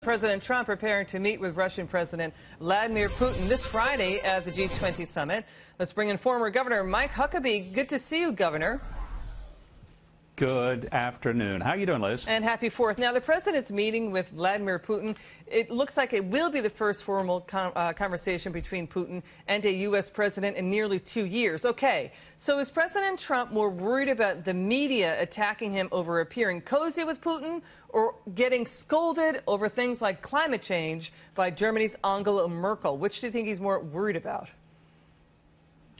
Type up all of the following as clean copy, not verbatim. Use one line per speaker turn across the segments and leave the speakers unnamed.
President Trump preparing to meet with Russian President Vladimir Putin this Friday at the G20 summit. Let's bring in former Governor Mike Huckabee. Good to see you, Governor.
Good afternoon. How are you doing, Liz?
And happy 4th. Now, the president's meeting with Vladimir Putin, it looks like it will be the first formal conversation between Putin and a U.S. president in nearly 2 years. Okay, so is President Trump more worried about the media attacking him over appearing cozy with Putin or getting scolded over things like climate change by Germany's Angela Merkel? Which do you think he's more worried about?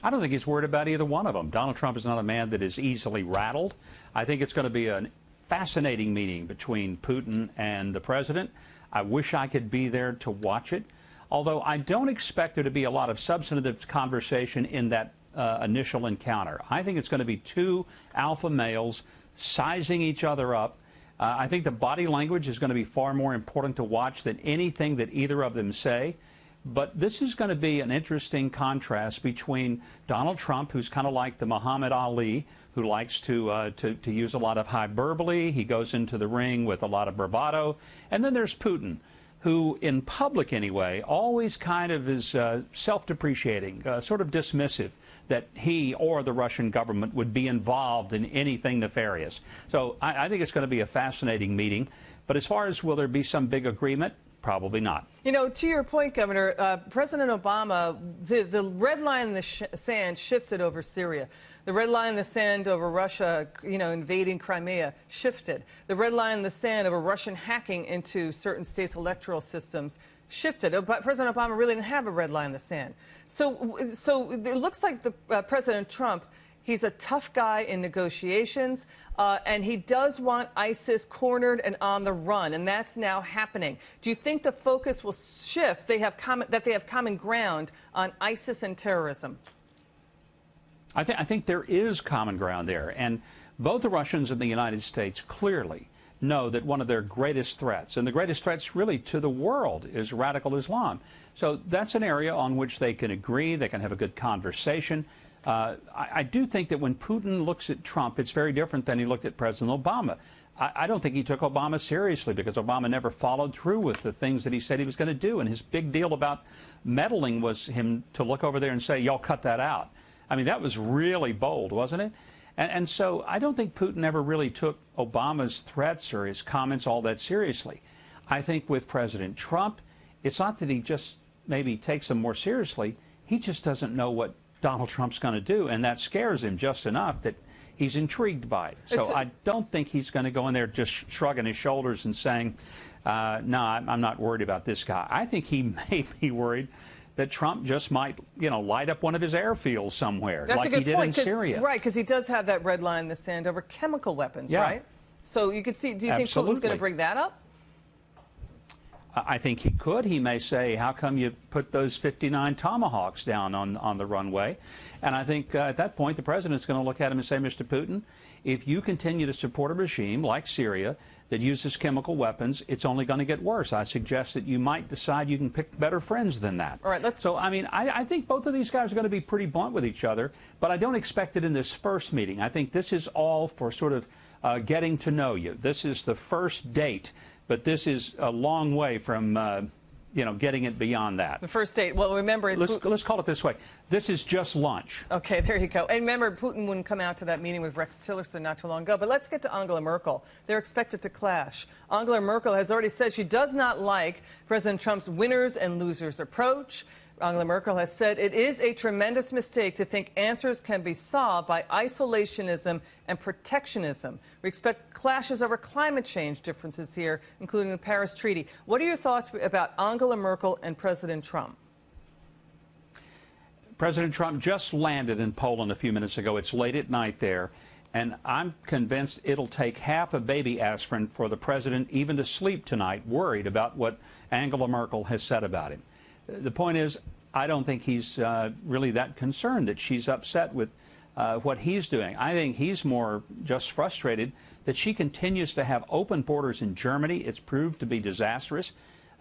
I don't think he's worried about either one of them. Donald Trump is not a man that is easily rattled. I think it's going to be a fascinating meeting between Putin and the president. I wish I could be there to watch it, although I don't expect there to be a lot of substantive conversation in that initial encounter. I think it's going to be two alpha males sizing each other up. I think the body language is going to be far more important to watch than anything that either of them say. But this is going to be an interesting contrast between Donald Trump, who's kind of like the Muhammad Ali, who likes to use a lot of hyperbole. He goes into the ring with a lot of bravado. And then there's Putin, who, in public anyway, always kind of is self-depreciating, sort of dismissive that he or the Russian government would be involved in anything nefarious. So I think it's going to be a fascinating meeting. But as far as will there be some big agreement, probably not. You know,
to your point, Governor, President Obama, the red line in the sand shifted over Syria. The red line in the sand over Russia, invading Crimea shifted. The red line in the sand over Russian hacking into certain states' electoral systems shifted. But President Obama really didn't have a red line in the sand. So it looks like President Trump, he's a tough guy in negotiations, and he does want ISIS cornered and on the run, and that's now happening. Do you think the focus will shift? That they have common ground on ISIS and terrorism?
I think there is common ground there, and both the Russians and the United States clearly know that one of their greatest threats, and the greatest threats really to the world, is radical Islam. So that's an area on which they can agree, they can have a good conversation. I do think that when Putin looks at Trump, it's very different than he looked at President Obama. I don't think he took Obama seriously because Obama never followed through with the things that he said he was going to do. And his big deal about meddling was him to look over there and say, y'all cut that out. I mean, that was really bold, wasn't it? And so I don't think Putin ever really took Obama's threats or his comments all that seriously. I think with President Trump, it's not that he just maybe takes them more seriously. He just doesn't know what Donald Trump's going to do, and that scares him just enough that he's intrigued by it. So I don't think he's going to go in there just shrugging his shoulders and saying, no, I'm not worried about this guy. I think he may be worried that Trump just might, light up one of his airfields somewhere, like he did in Syria.
Right, because he does have that red line in the sand over chemical weapons,
yeah.
Right? So you could see, do you think Putin's going to bring that up?
I think he could. He may say, how come you put those 59 Tomahawks down on the runway? And I think at that point, the president's going to look at him and say, Mr. Putin, if you continue to support a regime like Syria that uses chemical weapons, it's only going to get worse. I suggest that you might decide you can pick better friends than that.
All right,
So, I mean, I think both of these guys are going to be pretty blunt with each other, but I don't expect it in this first meeting. I think this is all for sort of getting to know you. This is the first date. But this is a long way from, getting it beyond that.
The first date. Well, remember,
let's call it this way. This is just lunch.
Okay, there you go. And remember, Putin wouldn't come out to that meeting with Rex Tillerson not too long ago. But let's get to Angela Merkel. They're expected to clash. Angela Merkel has already said she does not like President Trump's winners and losers approach. Angela Merkel has said it is a tremendous mistake to think answers can be solved by isolationism and protectionism. We expect clashes over climate change differences here, including the Paris Treaty. What are your thoughts about Angela Merkel and President Trump?
President Trump just landed in Poland a few minutes ago. It's late at night there, and I'm convinced it'll take half a baby aspirin for the president even to sleep tonight, worried about what Angela Merkel has said about him. The point is, I don't think he's really that concerned that she's upset with what he's doing. I think he's more just frustrated that she continues to have open borders in Germany. It's proved to be disastrous.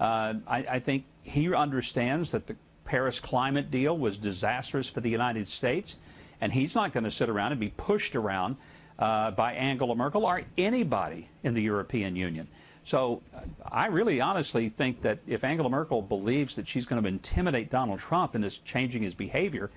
I think he understands that the Paris climate deal was disastrous for the United States, and he's not going to sit around and be pushed around by Angela Merkel or anybody in the European Union. So I really honestly think that if Angela Merkel believes that she's going to intimidate Donald Trump into changing his behavior,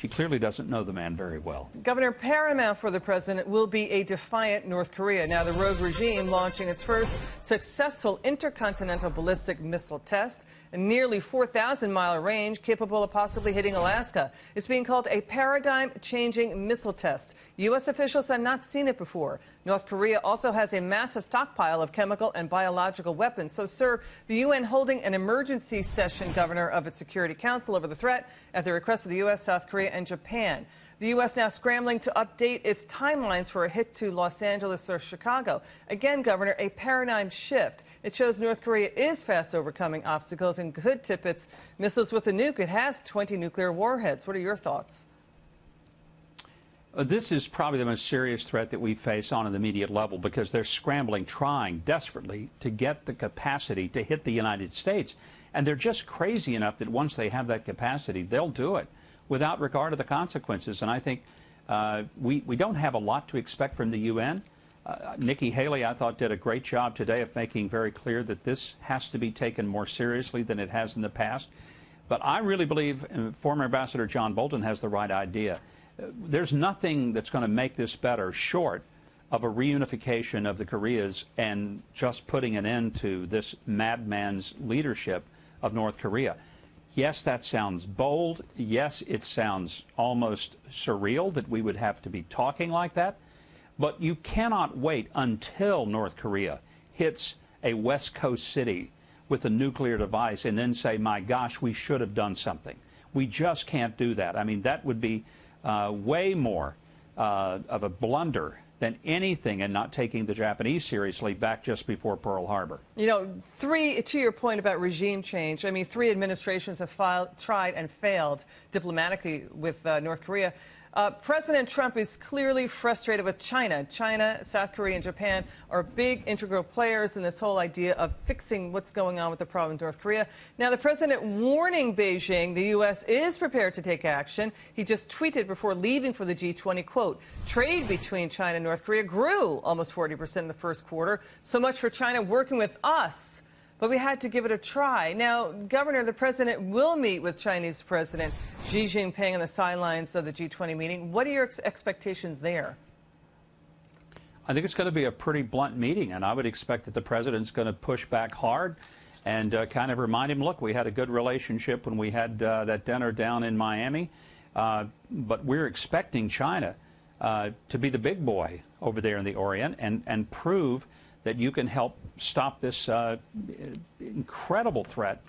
she clearly doesn't know the man very well.
Governor, paramount for the president will be a defiant North Korea. Now, the rogue regime launching its first successful intercontinental ballistic missile test, a nearly 4,000-mile range capable of possibly hitting Alaska. It's being called a paradigm-changing missile test. U.S. officials have not seen it before. North Korea also has a massive stockpile of chemical and biological weapons. So, sir, the UN holding an emergency session, Governor, of its Security Council over the threat at the request of the U.S., South Korea, and Japan. The U.S. now scrambling to update its timelines for a hit to Los Angeles or Chicago. Again, Governor, a paradigm shift. It shows North Korea is fast overcoming obstacles and could tip its missiles with a nuke. It has 20 nuclear warheads. What are your thoughts?
This is probably the most serious threat that we face on an immediate level, because they're scrambling, trying desperately to get the capacity to hit the United States. And they're just crazy enough that once they have that capacity, they'll do it without regard to the consequences. And I think we don't have a lot to expect from the UN. Nikki Haley, I thought, did a great job today of making very clear that this has to be taken more seriously than it has in the past. But I really believe former Ambassador John Bolton has the right idea. There's nothing that's going to make this better short of a reunification of the Koreas and just putting an end to this madman's leadership of North Korea. Yes, that sounds bold. Yes, it sounds almost surreal that we would have to be talking like that. But you cannot wait until North Korea hits a West Coast city with a nuclear device and then say, my gosh, we should have done something. We just can't do that. I mean, that would be way more of a blunder than anything in not taking the Japanese seriously back just before Pearl Harbor. You know,
to your point about regime change, I mean, 3 administrations have tried and failed diplomatically with North Korea. President Trump is clearly frustrated with China. China, South Korea, and Japan are big integral players in this whole idea of fixing what's going on with the problem in North Korea. Now, the president warning Beijing the U.S. is prepared to take action. He just tweeted before leaving for the G20, quote, trade between China and North Korea grew almost 40% in the first quarter. So much for China working with us. But we had to give it a try. Now, Governor, the president will meet with Chinese President Xi Jinping on the sidelines of the G20 meeting. What are your expectations there?
I think it's going to be a pretty blunt meeting, and I would expect that the president's going to push back hard and kind of remind him, look, we had a good relationship when we had that dinner down in Miami, but we're expecting China to be the big boy over there in the Orient and prove that you can help stop this incredible threat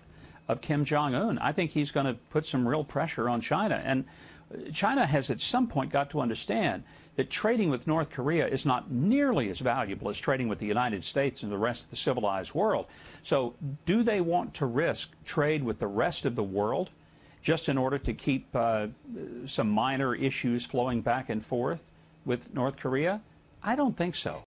of Kim Jong-un. I think he's going to put some real pressure on China. And China has at some point got to understand that trading with North Korea is not nearly as valuable as trading with the United States and the rest of the civilized world. So do they want to risk trade with the rest of the world just in order to keep some minor issues flowing back and forth with North Korea? I don't think so.